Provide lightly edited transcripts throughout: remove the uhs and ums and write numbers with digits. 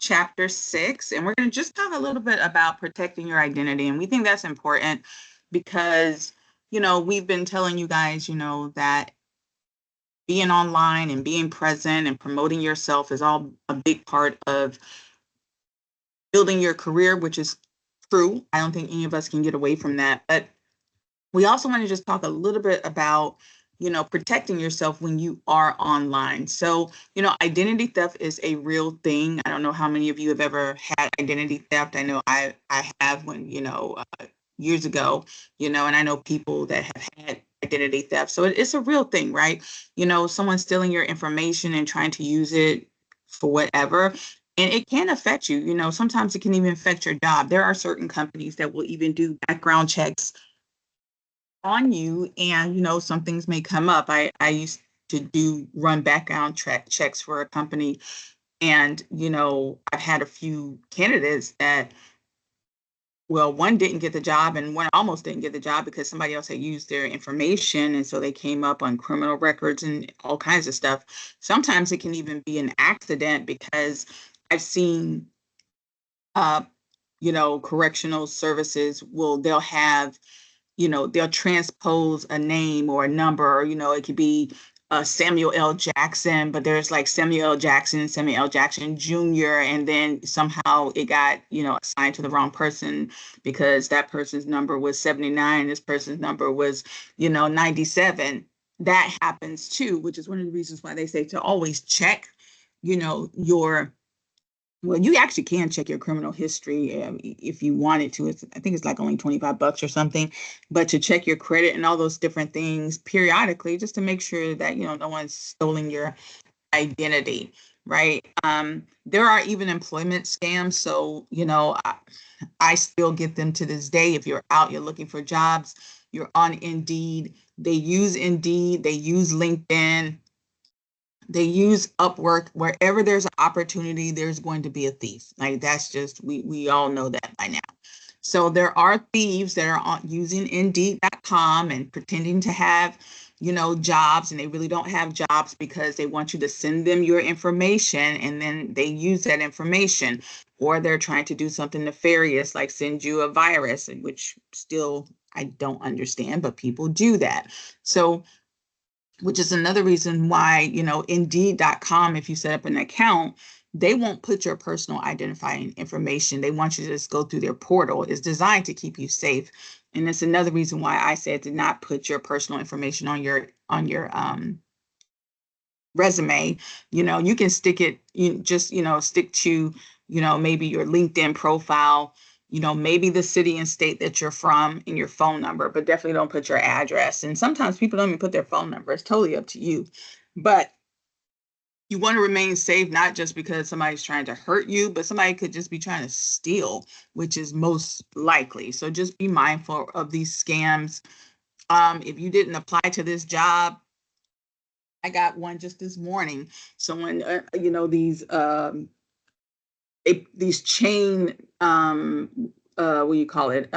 chapter 6, and we're going to just talk a little bit about protecting your identity. And we think that's important because, we've been telling you guys, that being online and being present and promoting yourself is all a big part of building your career, which is true. I don't think any of us can get away from that. But we also want to just talk a little bit about, protecting yourself when you are online. So, identity theft is a real thing. I don't know how many of you have ever had identity theft. I know I have when, years ago, and I know people that have had identity theft. So it's a real thing, right? Someone stealing your information and trying to use it for whatever. And it can affect you. Sometimes it can even affect your job. There are certain companies that will even do background checks on you, and some things may come up. I used to run background checks for a company, and I've had a few candidates that, well, one didn't get the job and one almost didn't get the job because somebody else had used their information, and so they came up on criminal records and all kinds of stuff. Sometimes it can even be an accident because I've seen correctional services they'll have, they'll transpose a name or a number, or, it could be Samuel L. Jackson, but there's like Samuel L. Jackson Jr., and then somehow it got, assigned to the wrong person because that person's number was 79, this person's number was, 97. That happens too, which is one of the reasons why they say to always check, you actually can check your criminal history if you wanted to. I think it's like only $25 or something, but to check your credit and all those different things periodically, just to make sure that, no one's stolen your identity, right? There are even employment scams. So, I still get them to this day. If you're out, you're looking for jobs, you're on Indeed, they use LinkedIn, they use Upwork. Wherever there's an opportunity, there's going to be a thief. Like that's just, we all know that by now. So there are thieves that are using Indeed.com and pretending to have, jobs, and they really don't have jobs because they want you to send them your information, and then they use that information. Or they're trying to do something nefarious, like send you a virus, which still I don't understand, but people do that. So, which is another reason why, Indeed.com, if you set up an account, they won't put your personal identifying information. They want you to just go through their portal. It's designed to keep you safe. And it's another reason why I said to not put your personal information on your resume. You can stick it, stick to, maybe your LinkedIn profile, maybe the city and state that you're from and your phone number, but definitely don't put your address. And sometimes people don't even put their phone number. It's totally up to you. But you want to remain safe, not just because somebody's trying to hurt you, but somebody could just be trying to steal, which is most likely. So just be mindful of these scams. If you didn't apply to this job, I got one just this morning. Someone, these chain, what do you call it?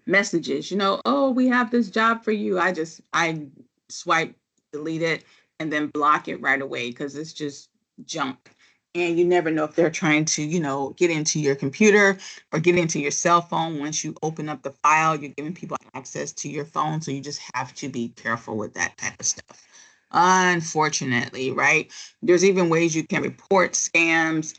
Messages, oh, we have this job for you. I swipe, delete it, and then block it right away because it's just junk. And you never know if they're trying to, get into your computer or get into your cell phone. Once you open up the file, you're giving people access to your phone. So you just have to be careful with that type of stuff. Unfortunately, right? There's even ways you can report scams.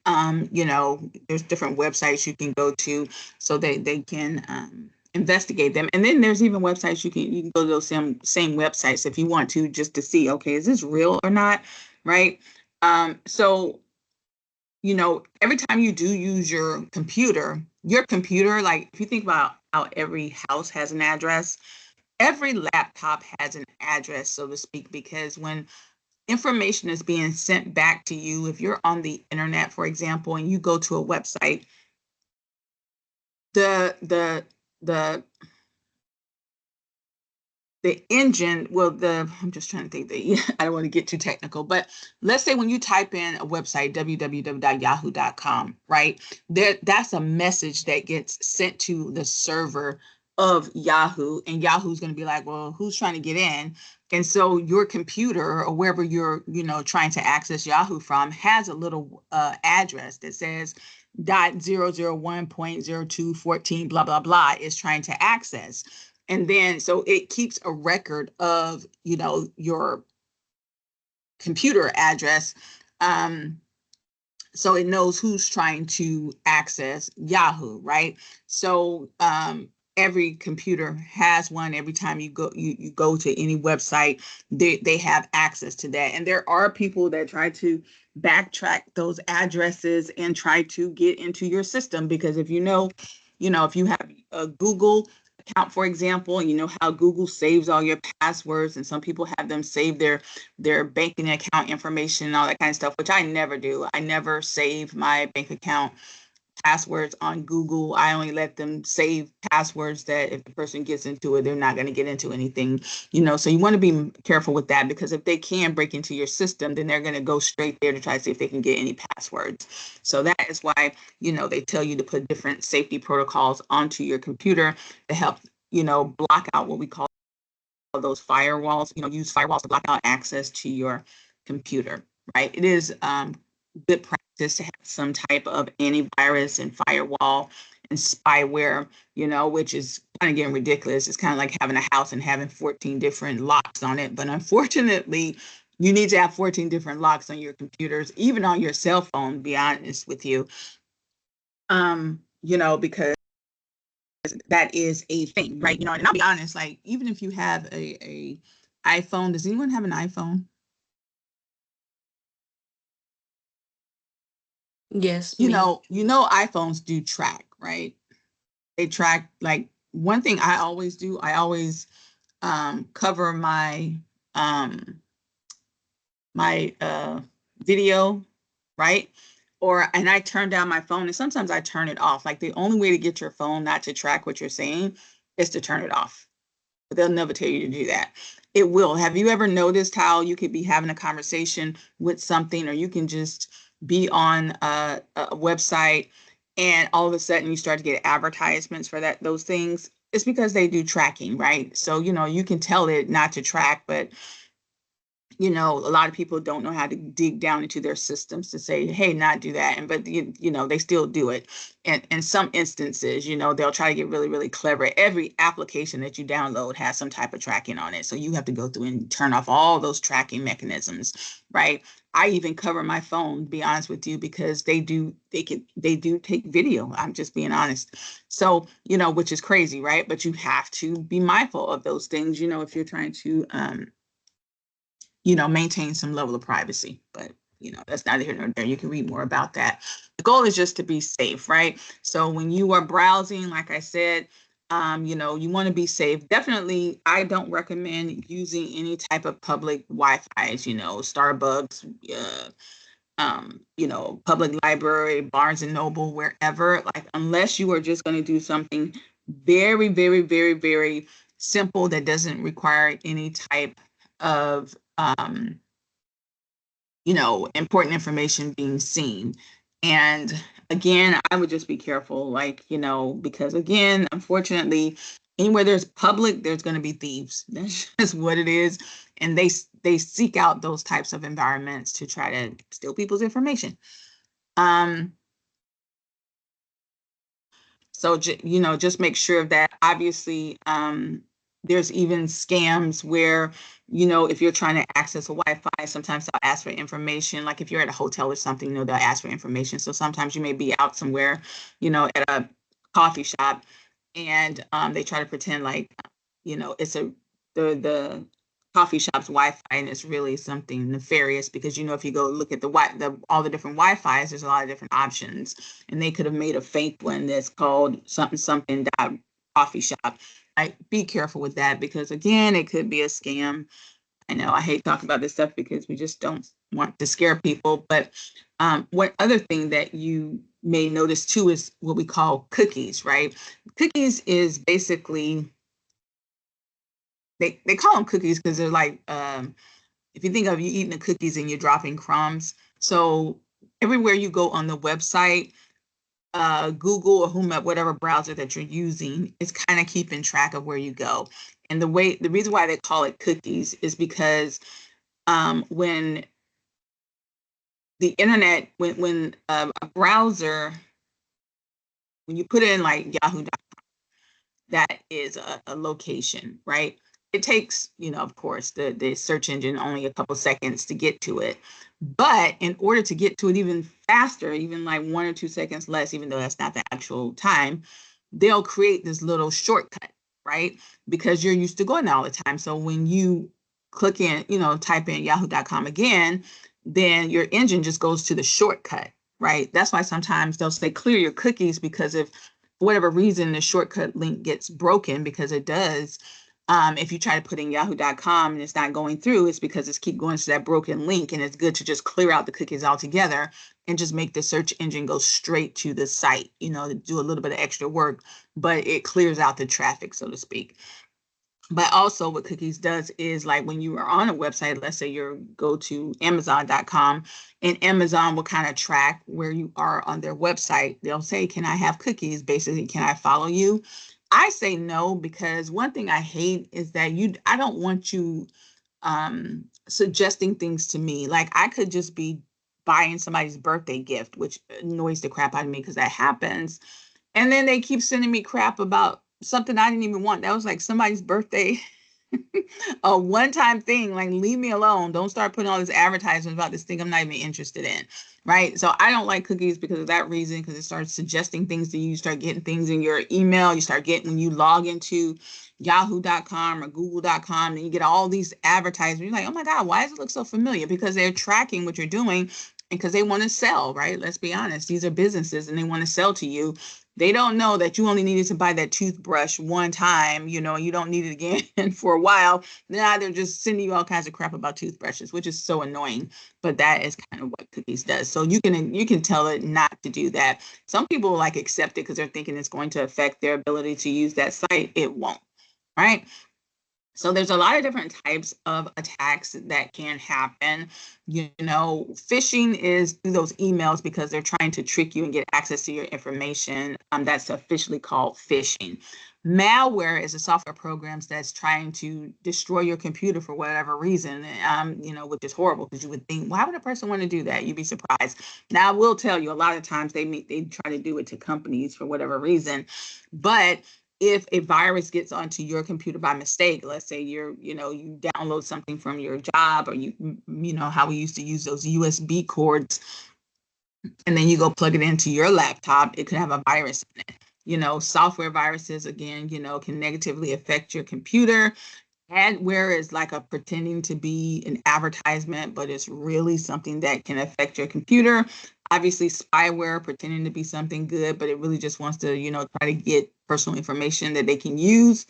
There's different websites you can go to so they can investigate them. And then there's even websites you can go to those same websites if you want to, just to see, okay, is this real or not, right? So, every time you do use your computer, like if you think about how every house has an address, every laptop has an address, so to speak, because when information is being sent back to you, if you're on the internet, for example, and you go to a website, the engine, I'm just trying to think I don't want to get too technical, but let's say when you type in a website, www.yahoo.com, right? That's a message that gets sent to the server of Yahoo, and Yahoo's going to be like, well, who's trying to get in? And so your computer or wherever you're, trying to access Yahoo from has a little address that says .001.0214 blah blah blah is trying to access. And then so it keeps a record of, your computer address. So it knows who's trying to access Yahoo, right? So every computer has one. Every time you go to any website, they have access to that. And there are people that try to backtrack those addresses and try to get into your system, because if if you have a Google account, for example, and you know how Google saves all your passwords, and some people have them save their banking account information and all that kind of stuff, which I never do. I never save my bank account passwords on Google. I only let them save passwords that if the person gets into it, they're not going to get into anything, so you want to be careful with that, because if they can break into your system, then they're going to go straight there to try to see if they can get any passwords. So that is why, they tell you to put different safety protocols onto your computer to help, block out what we call those firewalls, use firewalls to block out access to your computer, right? It is good practice to have some type of antivirus and firewall and spyware, which is kind of getting ridiculous. It's kind of like having a house and having 14 different locks on it. But unfortunately, you need to have 14 different locks on your computers, even on your cell phone, to be honest with you, because that is a thing, right? And I'll be honest, like, even if you have a iPhone, does anyone have an iPhone? Yes, me. iPhones do track, right? They track, like, one thing I always do, I always cover um my video, right? And I turn down my phone, and sometimes I turn it off. Like, the only way to get your phone not to track what you're saying is to turn it off. But they'll never tell you to do that. It will. Have you ever noticed how you could be having a conversation with something, or you can just be on a website, and all of a sudden you start to get advertisements for those things? It's because they do tracking, right? So, you can tell it not to track, but a lot of people don't know how to dig down into their systems to say, hey, not do that. But they still do it. And in some instances, they'll try to get really, really clever. Every application that you download has some type of tracking on it. So you have to go through and turn off all those tracking mechanisms, right? I even cover my phone, to be honest with you, because they do take video. I'm just being honest. So, which is crazy, right? But you have to be mindful of those things, if you're trying to maintain some level of privacy. But, that's neither here nor there. You can read more about that. The goal is just to be safe, right? So when you are browsing, like I said, you want to be safe. Definitely, I don't recommend using any type of public Wi-Fi's, Starbucks, public library, Barnes and Noble, wherever, like, unless you are just going to do something very, very, very, very simple that doesn't require any type of important information being seen. And again, I would just be careful, like, because again, unfortunately, anywhere there's public, there's going to be thieves. That's just what it is. And they seek out those types of environments to try to steal people's information. So, just make sure of that. Obviously, there's even scams where, if you're trying to access a Wi-Fi, sometimes they'll ask for information. Like if you're at a hotel or something, they'll ask for information. So sometimes you may be out somewhere, at a coffee shop, and they try to pretend like, it's the coffee shop's Wi-Fi, and it's really something nefarious, because if you go look at all the different Wi-Fi's, there's a lot of different options, and they could have made a fake one that's called something something dot coffee shop. Be careful with that, because again, it could be a scam. I know I hate talking about this stuff because we just don't want to scare people. But one other thing that you may notice too is what we call cookies, right? Cookies is basically, they call them cookies because they're like, if you think of you eating the cookies and you're dropping crumbs. So everywhere you go on the website, Google or whomever, whatever browser that you're using, is kind of keeping track of where you go. And the reason why they call it cookies is because when the internet, when a browser, when you put in like Yahoo, that is a location, right? It takes, of course, the search engine only a couple seconds to get to it. But in order to get to it even faster, even like 1 or 2 seconds less, even though that's not the actual time, they'll create this little shortcut, right? Because you're used to going there all the time. So when you click in, type in yahoo.com again, then your engine just goes to the shortcut, right? That's why sometimes they'll say clear your cookies, because if for whatever reason the shortcut link gets broken, because it does, if you try to put in yahoo.com and it's not going through, it's because it's keep going to that broken link, and it's good to just clear out the cookies altogether and just make the search engine go straight to the site, to do a little bit of extra work, but it clears out the traffic, so to speak. But also what cookies does is, like, when you are on a website, let's say you go to amazon.com, and Amazon will kind of track where you are on their website. They'll say, can I have cookies? Basically, can I follow you? I say no, because one thing I hate is that I don't want you suggesting things to me. Like, I could just be buying somebody's birthday gift, which annoys the crap out of me because that happens. And then they keep sending me crap about something I didn't even want. That was like somebody's birthday, a one-time thing. Like, leave me alone. Don't start putting all this advertisement about this thing I'm not even interested in, right? So I don't like cookies because of that reason, because it starts suggesting things to you. You start getting things in your email. You start getting, when you log into yahoo.com or google.com, and you get all these advertisements. You're like, oh my God, why does it look so familiar? Because they're tracking what you're doing, and because they want to sell, right? Let's be honest. These are businesses, and they want to sell to you. They don't know that you only needed to buy that toothbrush one time, you don't need it again for a while. Now they're just sending you all kinds of crap about toothbrushes, which is so annoying. But that is kind of what cookies does. So you can tell it not to do that. Some people like accept it because they're thinking it's going to affect their ability to use that site. It won't, right? So there's a lot of different types of attacks that can happen. Phishing is through those emails, because they're trying to trick you and get access to your information. That's officially called phishing. Malware is a software program that's trying to destroy your computer for whatever reason, which is horrible, because you would think, why would a person want to do that? You'd be surprised. Now, I will tell you, a lot of times they try to do it to companies for whatever reason, but if a virus gets onto your computer by mistake, let's say you download something from your job, or you know how we used to use those USB cords, and then you go plug it into your laptop, it could have a virus in it. Software viruses, again, can negatively affect your computer. Adware is like a pretending to be an advertisement, but it's really something that can affect your computer. Obviously, spyware, pretending to be something good, but it really just wants to, try to get personal information that they can use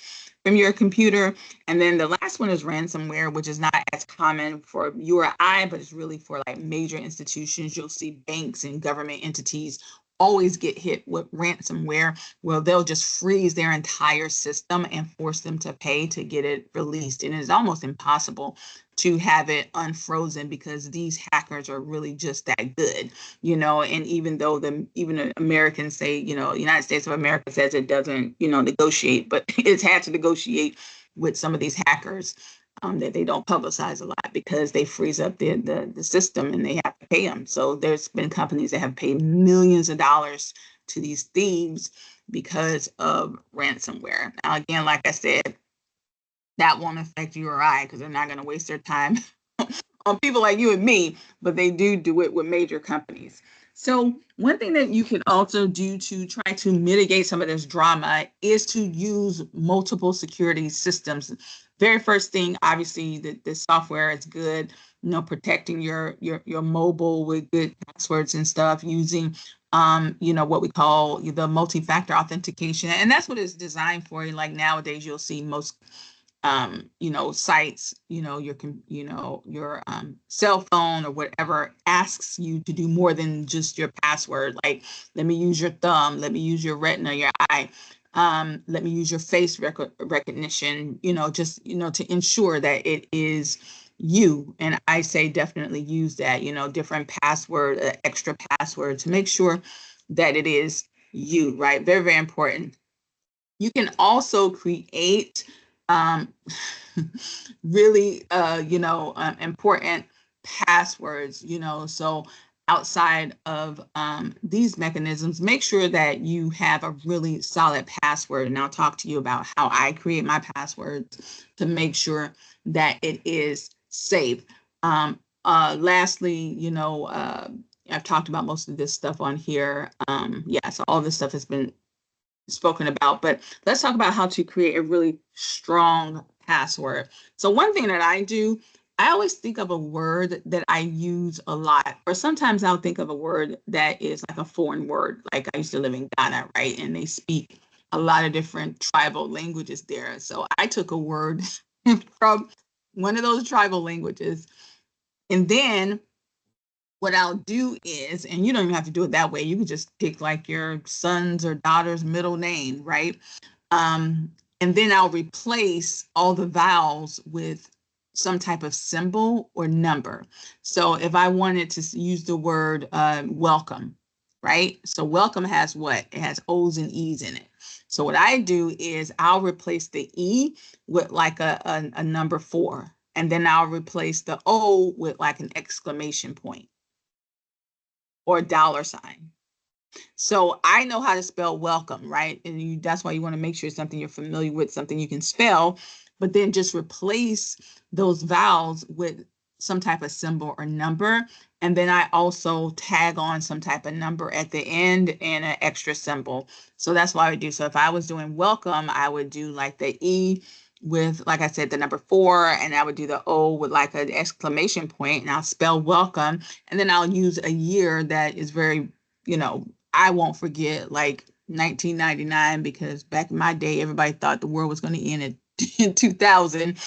from your computer. And then the last one is ransomware, which is not as common for you or I, but it's really for like major institutions. You'll see banks and government entities always get hit with ransomware, where they'll just freeze their entire system and force them to pay to get it released. And it's almost impossible to have it unfrozen, because these hackers are really just that good, and even though even Americans say, United States of America says it doesn't, negotiate, but it's had to negotiate with some of these hackers, that they don't publicize a lot, because they freeze up the system and they have to pay them. So there's been companies that have paid millions of dollars to these thieves because of ransomware. Now, again, like I said, that won't affect you or I, because they're not going to waste their time on people like you and me, but they do it with major companies. So one thing that you can also do to try to mitigate some of this drama is to use multiple security systems. Very first thing, obviously, the software is good, protecting your mobile with good passwords and stuff, using what we call the multi-factor authentication. And that's what it's designed for. Like nowadays, you'll see most sites, your cell phone or whatever asks you to do more than just your password. Like, let me use your thumb, let me use your retina, your eye, let me use your face recognition, just, to ensure that it is you. And I say definitely use that, different password, extra password, to make sure that it is you, right? Very, very important. You can also create um, really, important passwords, so outside of these mechanisms, make sure that you have a really solid password. And I'll talk to you about how I create my passwords to make sure that it is safe. Lastly, I've talked about most of this stuff on here. Yeah, so all this stuff has been spoken about, but let's talk about how to create a really strong password. So one thing that I do, I always think of a word that I use a lot, or sometimes I'll think of a word that is like a foreign word. Like I used to live in Ghana, right? And they speak a lot of different tribal languages there. So I took a word from one of those tribal languages, and then what I'll do is, and you don't even have to do it that way, you can just pick like your son's or daughter's middle name, right? Um, and then I'll replace all the vowels with some type of symbol or number. So if I wanted to use the word welcome, right? So welcome has what? It has O's and E's in it. So what I do is I'll replace the E with like a number 4. And then I'll replace the O with like an exclamation point or a dollar sign. So I know how to spell welcome, right? And that's why you want to make sure it's something you're familiar with, something you can spell, but then just replace those vowels with some type of symbol or number. And then I also tag on some type of number at the end and an extra symbol. So that's what I would do. So if I was doing welcome, I would do like the E with, like I said, the number 4, and I would do the O with like an exclamation point, and I'll spell welcome. And then I'll use a year that is very, I won't forget, like 1999, because back in my day, everybody thought the world was going to end in 2000.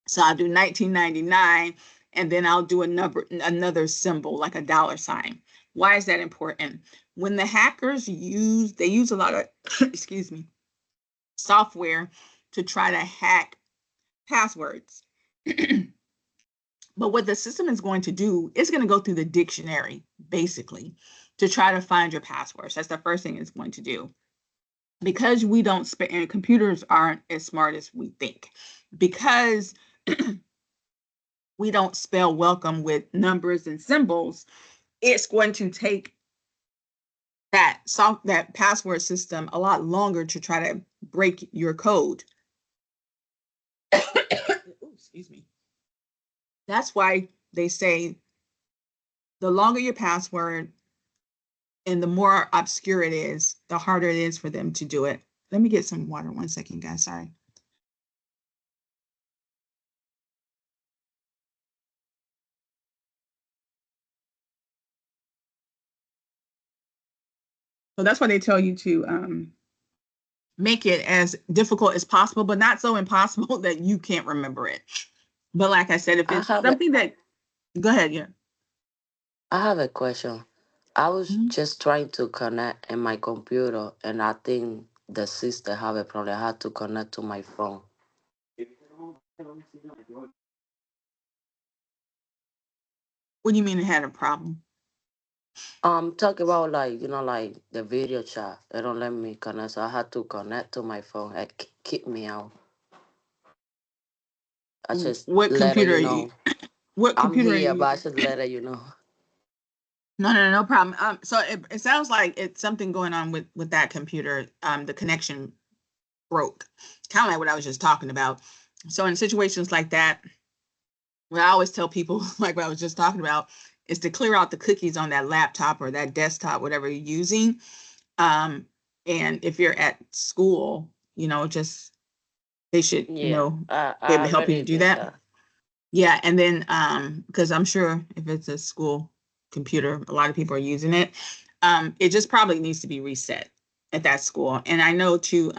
So I'll do 1999, and then I'll do another symbol, like a dollar sign. Why is that important? When the hackers they use a lot of, excuse me, software to try to hack passwords. But what the system is going to do is going to go through the dictionary, basically, to try to find your passwords. That's the first thing it's going to do. Because we don't and computers aren't as smart as we think. Because we don't spell welcome with numbers and symbols, it's going to take that password system a lot longer to try to break your code. Ooh, excuse me. That's why they say the longer your password and the more obscure it is, the harder it is for them to do it. Let me get some water. 1 second, guys. Sorry. So that's why they tell you to make it as difficult as possible, but not so impossible that you can't remember it. But like I said, if I it's have a something that, go ahead, yeah. I have a question. I was Mhm. just trying to connect in my computer, and I think the system have a problem. I had to connect to my phone. What do you mean it had a problem? Talk about like like the video chat. They don't let me connect, so I had to connect to my phone. It kicked me out. I just What let computer are you you? know. What I'm computer are you here, but I using? should let you know. No, no, no problem. So it sounds like it's something going on with that computer. The connection broke. Kind of like what I was just talking about. So in situations like that, what I always tell people, like what I was just talking about, is to clear out the cookies on that laptop or that desktop, whatever you're using. Um, and if you're at school, just they should, Yeah, be able I to help you to already do did that. that. Yeah, and then because I'm sure if it's a school computer, a lot of people are using it. It just probably needs to be reset at that school. And I know too,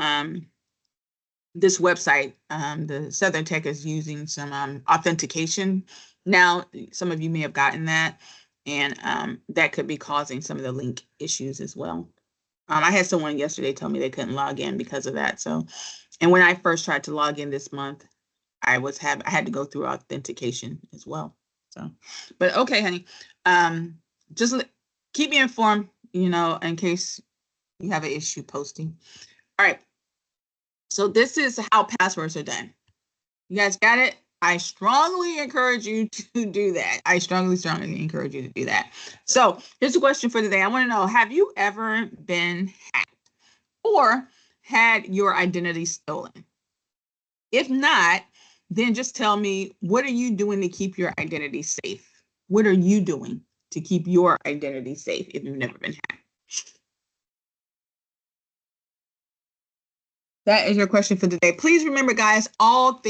this website, the Southern Tech is using some authentication now. Some of you may have gotten that, and that could be causing some of the link issues as well. I had someone yesterday tell me they couldn't log in because of that. So, and when I first tried to log in this month, I had to go through authentication as well. So, but okay, honey, um, just keep me informed. you know, in case you have an issue posting. All right. So this is how passwords are done. You guys got it? I strongly encourage you to do that. I strongly encourage you to do that. So here's a question for today. I want to know, have you ever been hacked or had your identity stolen? If not, then just tell me, what are you doing to keep your identity safe? What are you doing to keep your identity safe if you've never been hacked? That is your question for today. Please remember, guys, all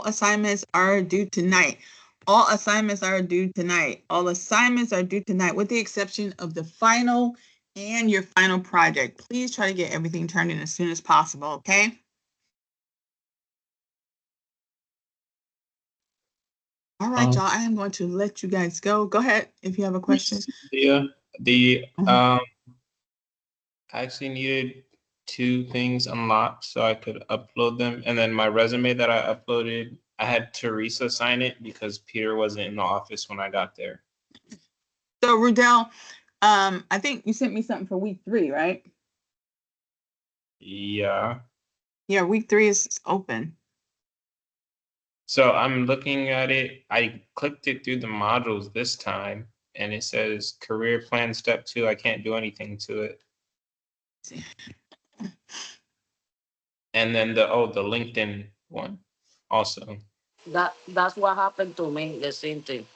assignments are due tonight. All assignments are due tonight. All assignments are due tonight, with the exception of the final and your final project. Please try to get everything turned in as soon as possible, okay? All right, y'all. I am going to let you guys go. Go ahead if you have a question. Yeah, Mhm. I actually needed 2 things unlocked so I could upload them. And then my resume that I uploaded, I had Teresa sign it because Peter wasn't in the office when I got there. So, Rudell, I think you sent me something for week 3, right? Yeah. Yeah, week 3 is open. So I'm looking at it. I clicked it through the modules this time, and it says career plan step 2. I can't do anything to it. And then the LinkedIn one also. That's what happened to me. The same thing.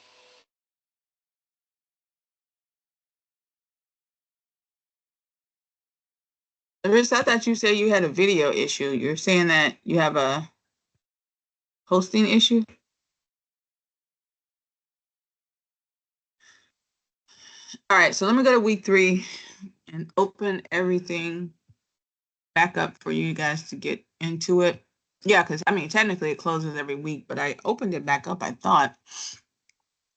Larissa, I thought you said you had a video issue. You're saying that you have a hosting issue? All right, so let me go to week 3 and open everything back up for you guys to get into it. Yeah, because I mean, technically it closes every week, but I opened it back up, I thought.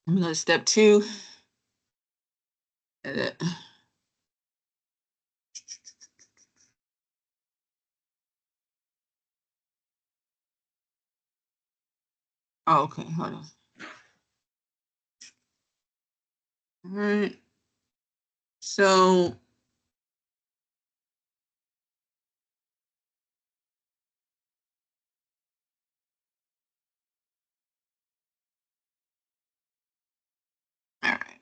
I'm going to step 2. Edit. Oh, okay, hold on. All right. So all right.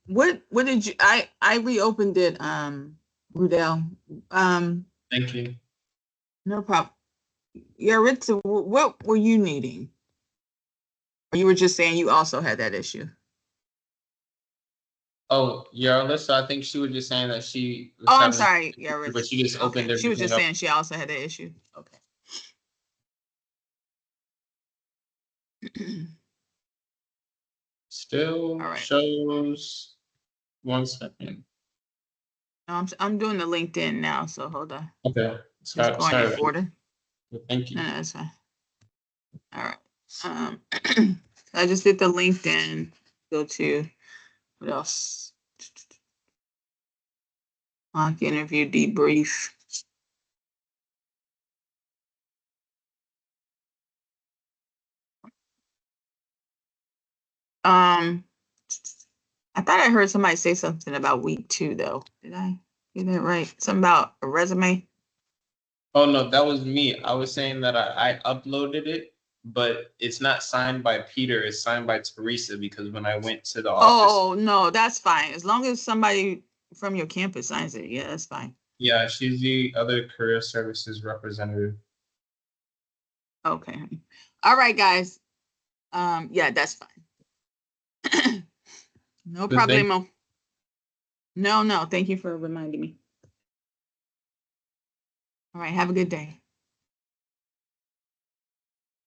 What did you I reopened it, Rudell. Thank you. No problem. Yaritza, what were you needing? Or you were just saying you also had that issue? Oh, yeah, Alyssa, I think she was just saying that she was Oh, I'm having, sorry, but Yaritza. she just opened Okay, she was everything just up. saying she also had that issue. Okay. Still All right. shows 1 second. No, I'm doing the LinkedIn now, so hold on. Okay. Just go in your Sorry. folder. Thank you. No, that's fine. All right. I just did the LinkedIn. Go to what else? Mock interview debrief. I thought I heard somebody say something about week 2 though. Did I get that right? Something about a resume? Oh no, that was me. I was saying that I uploaded it, but it's not signed by Peter. It's signed by Teresa because when I went to the office, Oh no, that's fine. As long as somebody from your campus signs it, yeah, that's fine. yeah, she's the other career services representative. Okay. All right, guys. Yeah, that's fine. No But thank problemo. No, thank you for reminding me. All right, have a good day.